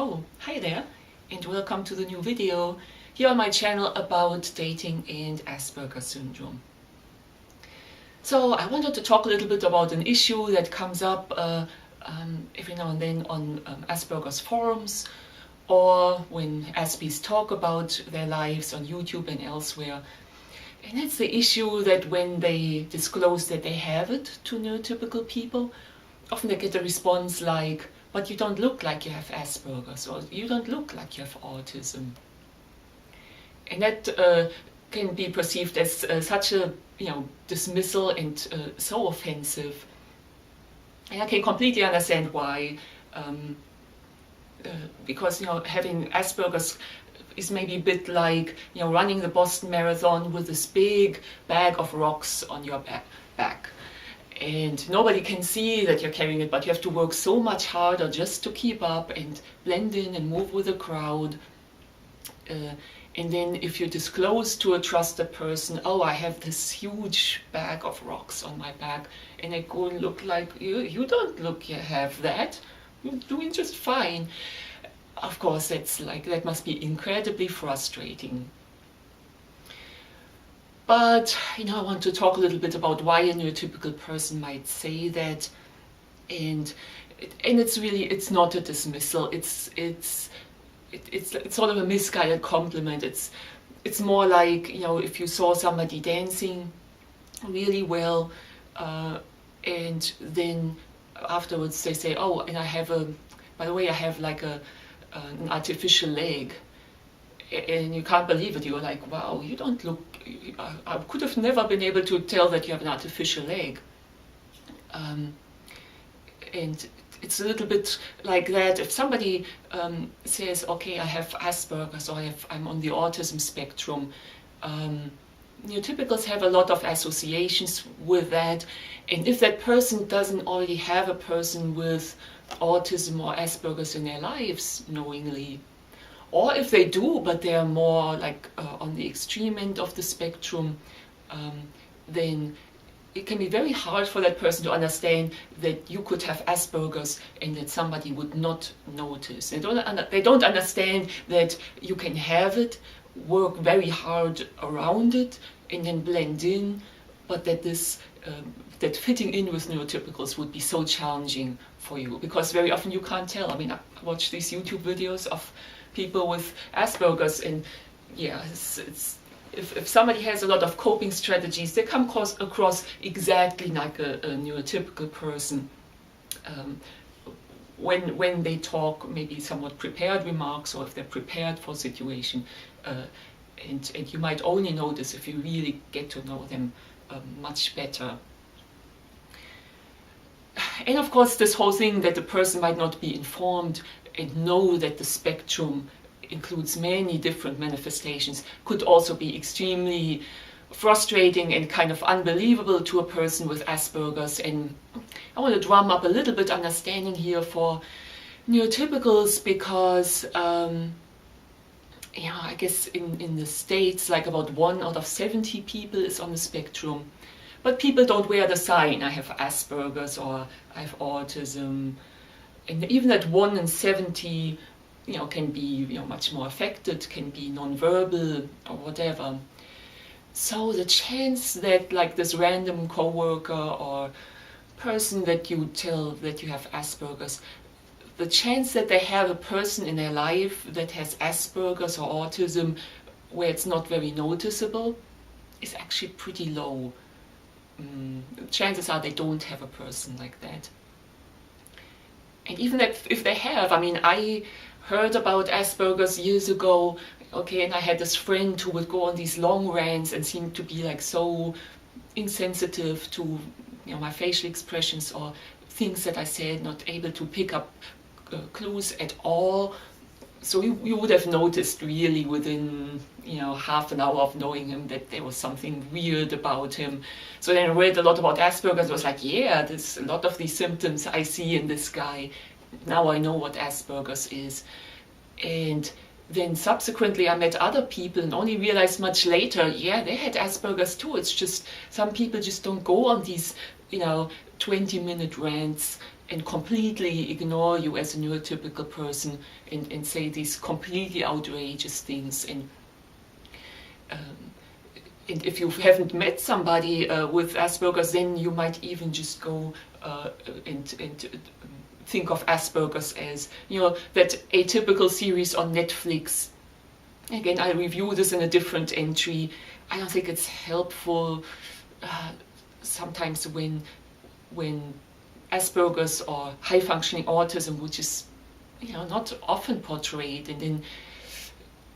Oh, hi there, and welcome to the new video here on my channel about dating and Asperger syndrome. So I wanted to talk a little bit about an issue that comes up every now and then on Asperger's forums, or when Aspies talk about their lives on YouTube and elsewhere. And it's the issue that when they disclose that they have it to neurotypical people, often they get a response like, but you don't look like you have Asperger's, or you don't look like you have autism. And that can be perceived as such a dismissal and so offensive. And I can completely understand why, because having Asperger's is maybe a bit like running the Boston Marathon with this big bag of rocks on your back. And nobody can see that you're carrying it, but you have to work so much harder just to keep up and blend in and move with the crowd. And then if you disclose to a trusted person, oh, I have this huge bag of rocks on my back, and they go and look like, you don't look, you have that, you're doing just fine. Of course, that must be incredibly frustrating. But I want to talk a little bit about why a neurotypical person might say that, and it's not a dismissal. It's sort of a misguided compliment. It's more like if you saw somebody dancing really well, and then afterwards they say, oh, and by the way, I have like an artificial leg. And you can't believe it. You're like, wow, you don't look, I could have never been able to tell that you have an artificial leg. And it's a little bit like that. If somebody says, okay, I have Asperger's, or I'm on the autism spectrum, neurotypicals have a lot of associations with that. And if that person doesn't already have a person with autism or Asperger's in their lives knowingly, or if they do, but they are more like on the extreme end of the spectrum, then it can be very hard for that person to understand that you could have Asperger's and that somebody would not notice. They don't understand that you can have it, work very hard around it, and then blend in, but that that fitting in with neurotypicals would be so challenging for you, because very often you can't tell. I mean, I watch these YouTube videos of people with Asperger's, and yeah, if somebody has a lot of coping strategies, they come across exactly like a neurotypical person. When they talk, maybe somewhat prepared remarks, or if they're prepared for a situation, and you might only notice if you really get to know them much better. And of course, this whole thing that the person might not be informed and know that the spectrum includes many different manifestations could also be extremely frustrating and kind of unbelievable to a person with Asperger's. And I want to drum up a little bit understanding here for neurotypicals, because I guess in the States, like about 1 out of 70 people is on the spectrum. But people don't wear the sign, I have Asperger's or I have autism. And even that 1 in 70, can be much more affected, can be nonverbal or whatever. So the chance that like this random coworker or person that you tell that you have Asperger's, the chance that they have a person in their life that has Asperger's or autism where it's not very noticeable is actually pretty low. Chances are they don't have a person like that. And even if they have, I mean, I heard about Asperger's years ago, okay, and I had this friend who would go on these long rants and seemed to be like so insensitive to my facial expressions or things that I said, not able to pick up clues at all. So you would have noticed really within half an hour of knowing him that there was something weird about him. So then I read a lot about Asperger's. I was like, yeah, there's a lot of these symptoms I see in this guy. Now I know what Asperger's is. And then subsequently I met other people and only realized much later, yeah, they had Asperger's too. It's just some people just don't go on these 20-minute rants and completely ignore you as a neurotypical person and say these completely outrageous things. And if you haven't met somebody with Asperger's, then you might even just go and think of Asperger's as, that atypical series on Netflix. Again, I review this in a different entry. I don't think it's helpful sometimes when Asperger's or high-functioning autism, which is not often portrayed, and then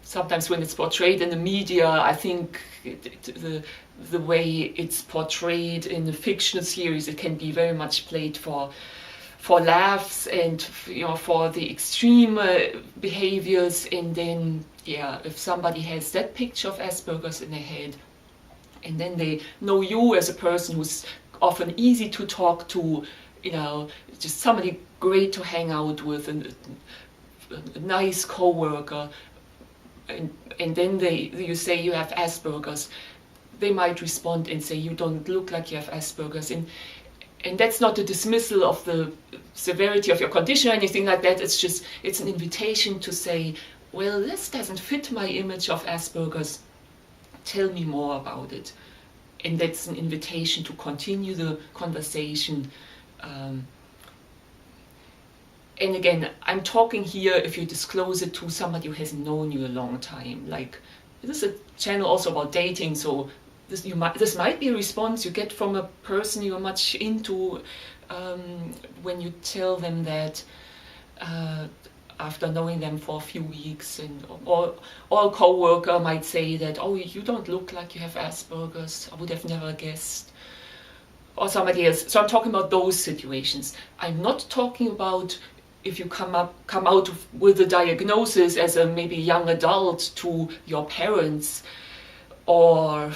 sometimes when it's portrayed in the media, I think the way it's portrayed in the fictional series, it can be very much played for laughs and for the extreme behaviors. And then if somebody has that picture of Asperger's in their head, and then they know you as a person who's often easy to talk to, just somebody great to hang out with, and a nice co-worker, and then you say you have Asperger's, they might respond and say you don't look like you have Asperger's. And that's not a dismissal of the severity of your condition or anything like that. It's an invitation to say, well, this doesn't fit my image of Asperger's. Tell me more about it. And that's an invitation to continue the conversation. And again, I'm talking here if you disclose it to somebody who has known you a long time. Like, this is a channel also about dating, so this might be a response you get from a person you're much into when you tell them that after knowing them for a few weeks, or a co-worker might say that, oh, you don't look like you have Asperger's, I would have never guessed, or somebody else. So I'm talking about those situations. I'm not talking about if you come out with a diagnosis as a maybe young adult to your parents, or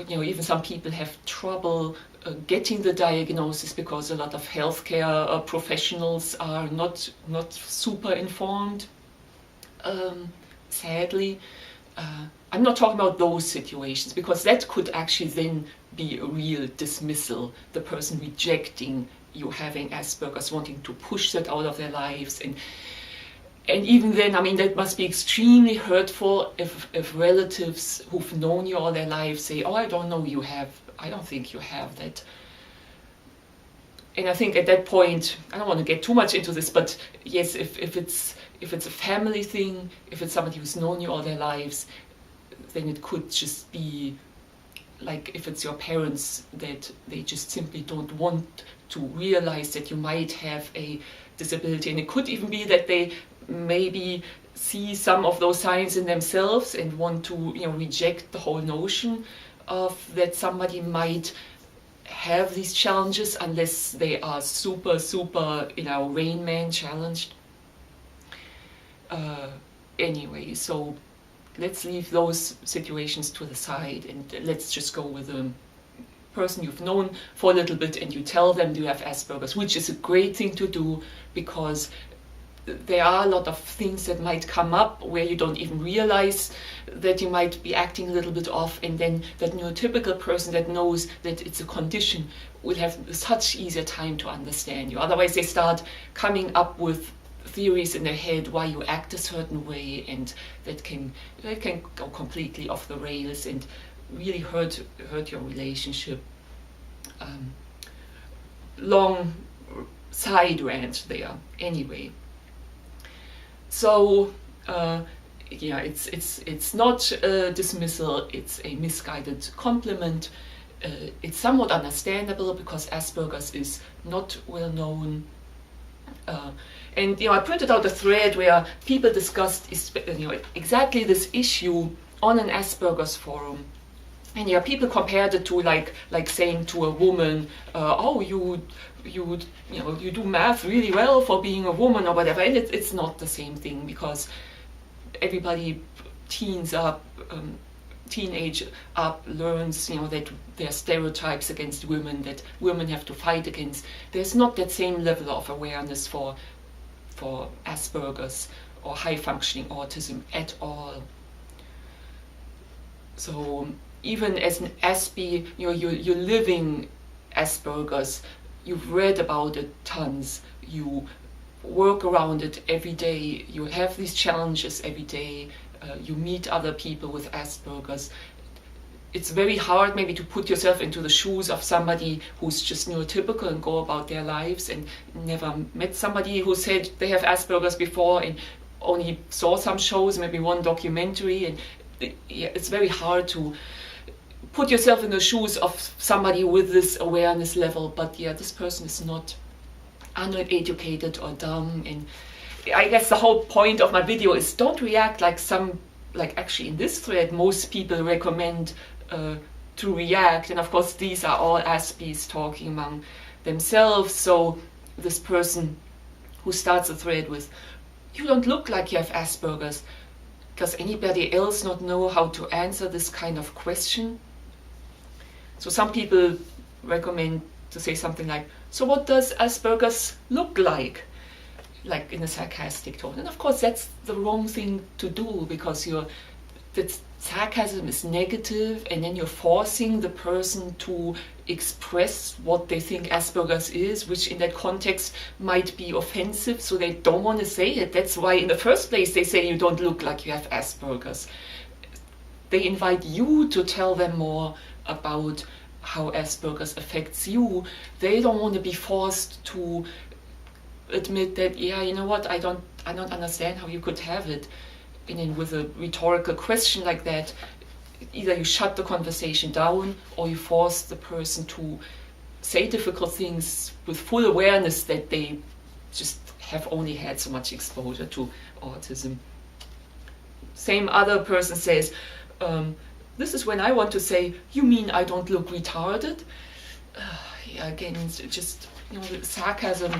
even some people have trouble getting the diagnosis because a lot of healthcare professionals are not super informed, sadly. I'm not talking about those situations, because that could actually then be a real dismissal, the person rejecting you having Asperger's, wanting to push that out of their lives. And even then, I mean, that must be extremely hurtful if relatives who've known you all their lives say, oh, I don't think you have that. And I think at that point, I don't want to get too much into this, but yes, if it's a family thing, if it's somebody who's known you all their lives, then it could just be like if it's your parents, that they just simply don't want to realize that you might have a disability. And it could even be that they maybe see some of those signs in themselves and want to reject the whole notion of that somebody might have these challenges unless they are super Rain Man challenged. Anyway, so let's leave those situations to the side, and let's just go with a person you've known for a little bit and you tell them you have Asperger's, which is a great thing to do, because there are a lot of things that might come up where you don't even realize that you might be acting a little bit off, and then that neurotypical person that knows that it's a condition will have such easier time to understand you. Otherwise they start coming up with theories in their head why you act a certain way, and that can go completely off the rails and really hurt your relationship. Long side rant there. Anyway, so it's not a dismissal, it's a misguided compliment. It's somewhat understandable because Asperger's is not well known. And I printed out a thread where people discussed exactly this issue on an Asperger's forum. And people compared it to like saying to a woman, oh, you do math really well for being a woman or whatever. And it's not the same thing, because everybody teenage up learns that there are stereotypes against women that women have to fight against. There's not that same level of awareness for Asperger's or high functioning autism at all. So even as an Aspie, you're living Asperger's, you've read about it tons, you work around it every day, you have these challenges every day, you meet other people with Asperger's. It's very hard maybe to put yourself into the shoes of somebody who's just neurotypical and go about their lives and never met somebody who said they have Asperger's before and only saw some shows, maybe one documentary, and it's very hard to put yourself in the shoes of somebody with this awareness level. But yeah, this person is not uneducated or dumb. And I guess the whole point of my video is don't react like actually in this thread most people recommend to react, and of course these are all Aspies talking among themselves. So this person who starts the thread with, "You don't look like you have Asperger's," does anybody else not know how to answer this kind of question? So some people recommend to say something like, "So what does Asperger's look like?" Like in a sarcastic tone. And of course that's the wrong thing to do, because that sarcasm is negative, and then you're forcing the person to express what they think Asperger's is, which in that context might be offensive, so they don't want to say it. That's why in the first place they say you don't look like you have Asperger's. They invite you to tell them more about how Asperger's affects you. They don't want to be forced to admit that, yeah, you know what, I don't understand how you could have it. And then with a rhetorical question like that, either you shut the conversation down or you force the person to say difficult things with full awareness that they just have only had so much exposure to autism. Same other person says, "This is when I want to say, you mean I don't look retarded?" Yeah, again, just, sarcasm.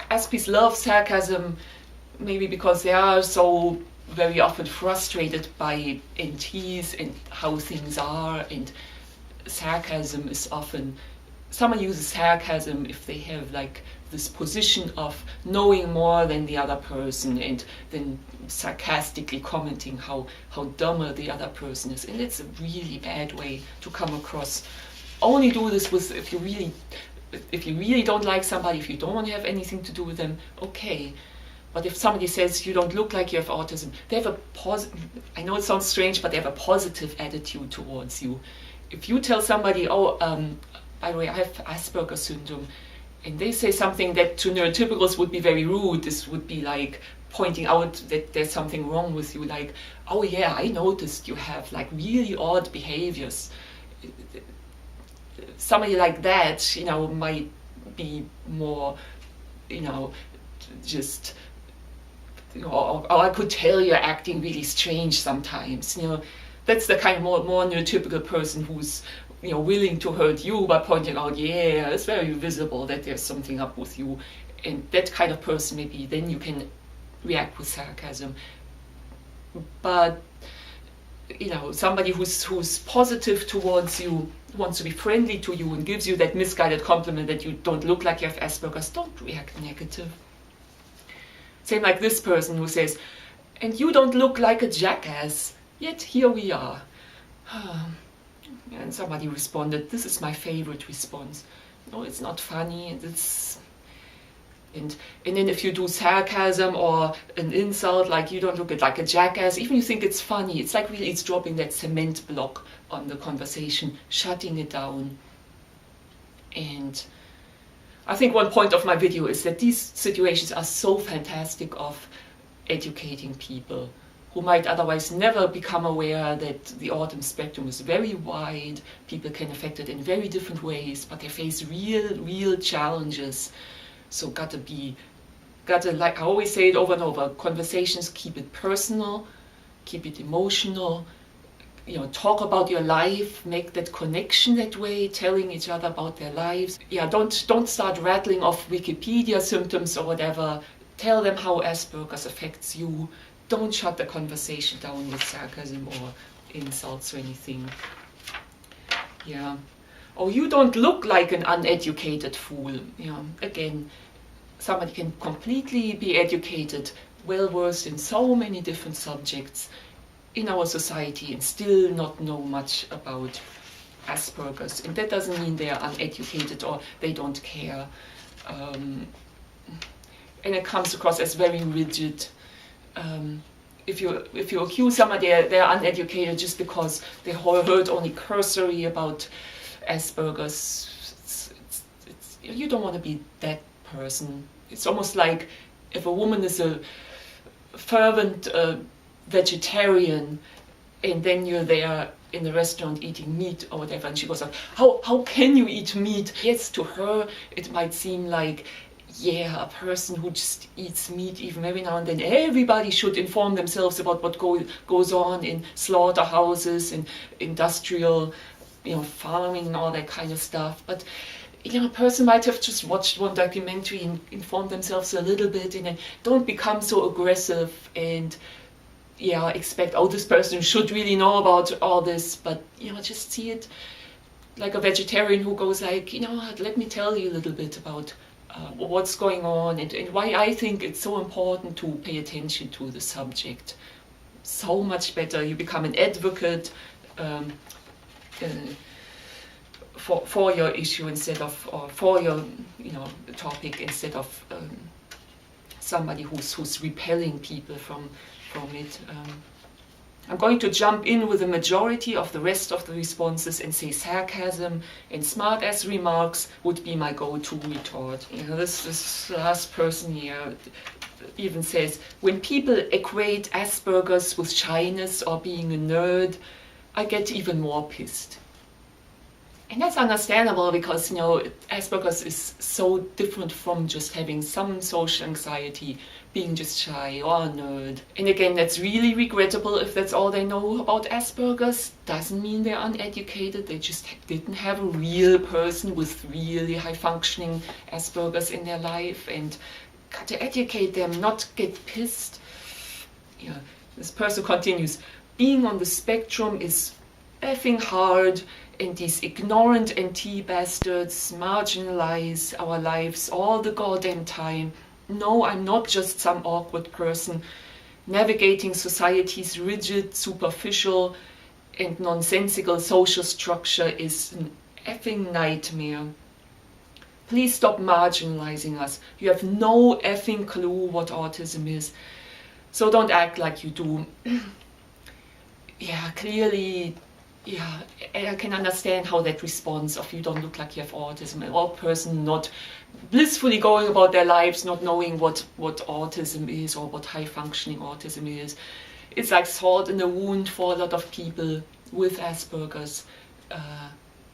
Aspies love sarcasm, maybe because they are so very often frustrated by NTs and how things are, and sarcasm is often, someone uses sarcasm if they have like this position of knowing more than the other person and then sarcastically commenting how dumber the other person is, and it's a really bad way to come across. Only do this with if you really don't like somebody, if you don't want to have anything to do with them, okay. But if somebody says you don't look like you have autism, they have I know it sounds strange, but they have a positive attitude towards you. If you tell somebody, "Oh, by the way, I have Asperger syndrome," and they say something that to neurotypicals would be very rude, this would be like pointing out that there's something wrong with you, like, "Oh yeah, I noticed you have like really odd behaviors." Somebody like that, might be more, just, or I could tell you're acting really strange sometimes. That's the kind of more neurotypical person who's, willing to hurt you by pointing out, yeah, it's very visible that there's something up with you. And that kind of person, maybe then you can react with sarcasm. But somebody who's positive towards you, wants to be friendly to you and gives you that misguided compliment that you don't look like you have Asperger's, don't react negative. Same like this person who says, "And you don't look like a jackass, yet here we are." And somebody responded, "This is my favorite response. No, it's not funny, And then if you do sarcasm or an insult, like "you don't look like a jackass," even you think it's funny, it's like really, it's dropping that cement block on the conversation, shutting it down. And I think one point of my video is that these situations are so fantastic of educating people who might otherwise never become aware that the autism spectrum is very wide, people can affect it in very different ways, but they face real challenges. So gotta, like I always say it over and over, conversations, keep it personal, keep it emotional, talk about your life, make that connection that way, telling each other about their lives. Yeah, don't start rattling off Wikipedia symptoms or whatever. Tell them how Asperger's affects you. Don't shut the conversation down with sarcasm or insults or anything. Yeah. "Oh, you don't look like an uneducated fool." Again, somebody can completely be educated, well versed in so many different subjects in our society and still not know much about Asperger's, and that doesn't mean they're uneducated or they don't care. And it comes across as very rigid. If you accuse somebody they're uneducated just because they heard only cursory about Asperger's, you don't want to be that person. It's almost like if a woman is a fervent vegetarian, and then you're there in the restaurant eating meat or whatever, and she goes like, how can you eat meat? Yes, to her it might seem like, yeah, a person who just eats meat even every now and then, everybody should inform themselves about what goes on in slaughterhouses and industrial, farming and all that kind of stuff. But a person might have just watched one documentary and informed themselves a little bit, and then don't become so aggressive and expect, this person should really know about all this, but just see it like a vegetarian who goes like, let me tell you a little bit about what's going on and why I think it's so important to pay attention to the subject. So much better. You become an advocate for your issue instead of, or for your topic, instead of somebody who's repelling people from it. I'm going to jump in with the majority of the rest of the responses and say sarcasm and smart-ass remarks would be my go-to retort. This last person here even says, when people equate Asperger's with shyness or being a nerd, I get even more pissed. And that's understandable because, Asperger's is so different from just having some social anxiety, being just shy or a nerd. And again, that's really regrettable if that's all they know about Asperger's. Doesn't mean they're uneducated, they just didn't have a real person with really high-functioning Asperger's in their life, and got to educate them, not get pissed. This person continues, being on the spectrum is effing hard, and these ignorant NT bastards marginalize our lives all the goddamn time. No, I'm not just some awkward person. Navigating society's rigid, superficial, and nonsensical social structure is an effing nightmare. Please stop marginalizing us. You have no effing clue what autism is. So don't act like you do. Clearly, I can understand how that response of you don't look like you have autism, or a person not blissfully going about their lives, not knowing what autism is or what high-functioning autism is. It's like salt in the wound for a lot of people with Asperger's.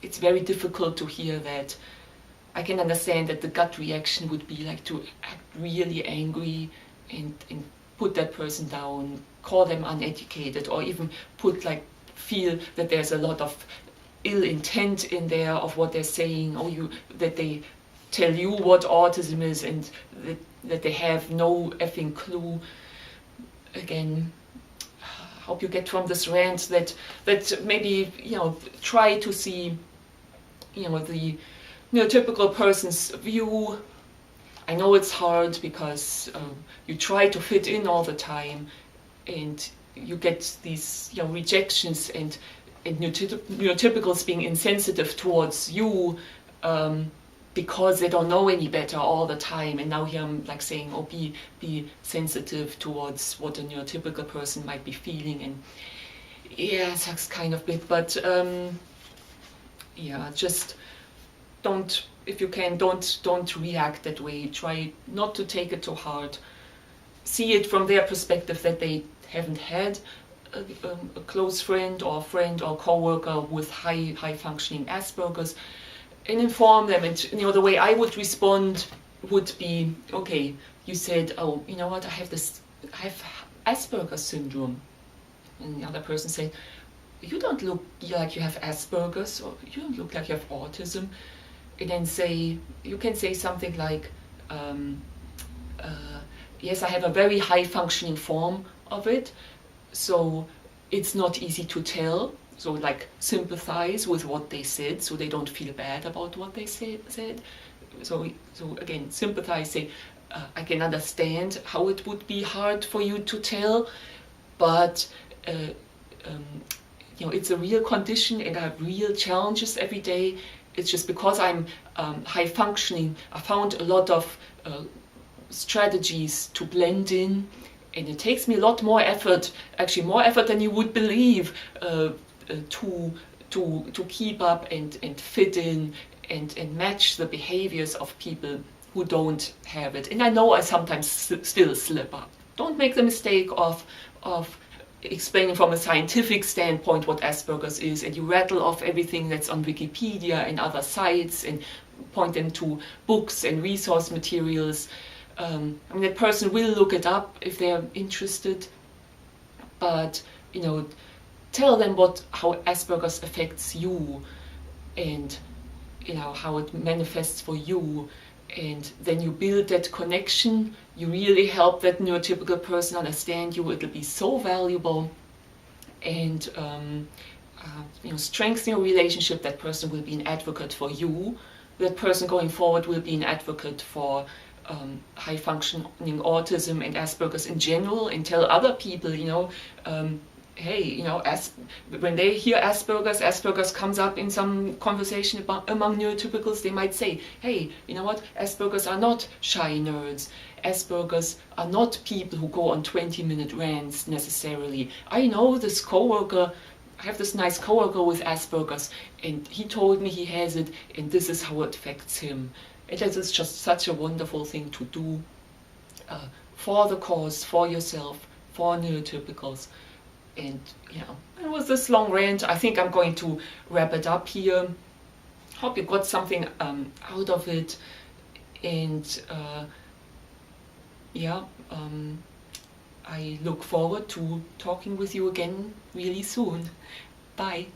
It's very difficult to hear that. I can understand that the gut reaction would be like to act really angry and put that person down, call them uneducated, or even feel that there's a lot of ill intent in there of what they're saying, or that they tell you what autism is and that they have no effing clue. Again, I hope you get from this rant that maybe try to see the typical person's view. I know it's hard because you try to fit in all the time, and you get these rejections and neurotypicals being insensitive towards you because they don't know any better all the time. And now here I'm saying, be sensitive towards what a neurotypical person might be feeling. And it sucks kind of bit, but just don't, if you can, don't react that way. Try not to take it too hard. See it from their perspective, that they haven't had a close friend or co-worker with high functioning Asperger's, and inform them. And the way I would respond would be, okay, you said, oh, you know what, I have Asperger's syndrome, and the other person said, you don't look like you have Asperger's, or you don't look like you have autism. And then you can say something like, yes, I have a very high functioning form of it, so it's not easy to tell. So sympathize with what they said, so they don't feel bad about what they said. So again, sympathize, say, I can understand how it would be hard for you to tell, but it's a real condition and I have real challenges every day. It's just because I'm high functioning, I found a lot of strategies to blend in, and it takes me a lot more effort, actually more effort than you would believe, to keep up and fit in and match the behaviors of people who don't have it. And I know I sometimes still slip up. Don't make the mistake of explaining from a scientific standpoint what Asperger's is, and you rattle off everything that's on Wikipedia and other sites and point them to books and resource materials. That person will look it up if they're interested, but tell them how Asperger's affects you, and how it manifests for you, and then you build that connection. You really help that neurotypical person understand you. It'll be so valuable, and strengthen your relationship. That person will be an advocate for you. That person going forward will be an advocate for high functioning autism and Asperger's in general, and tell other people, hey, when they hear Asperger's comes up in some conversation among neurotypicals, they might say, hey, you know what, Asperger's are not shy nerds. Asperger's are not people who go on 20-minute rants necessarily. I know this coworker, I have this nice coworker with Asperger's, and he told me he has it, and this is how it affects him. And that is just such a wonderful thing to do for the cause, for yourself, for neurotypicals. And it was this long rant. I think I'm going to wrap it up here. Hope you got something out of it. And I look forward to talking with you again really soon. Bye.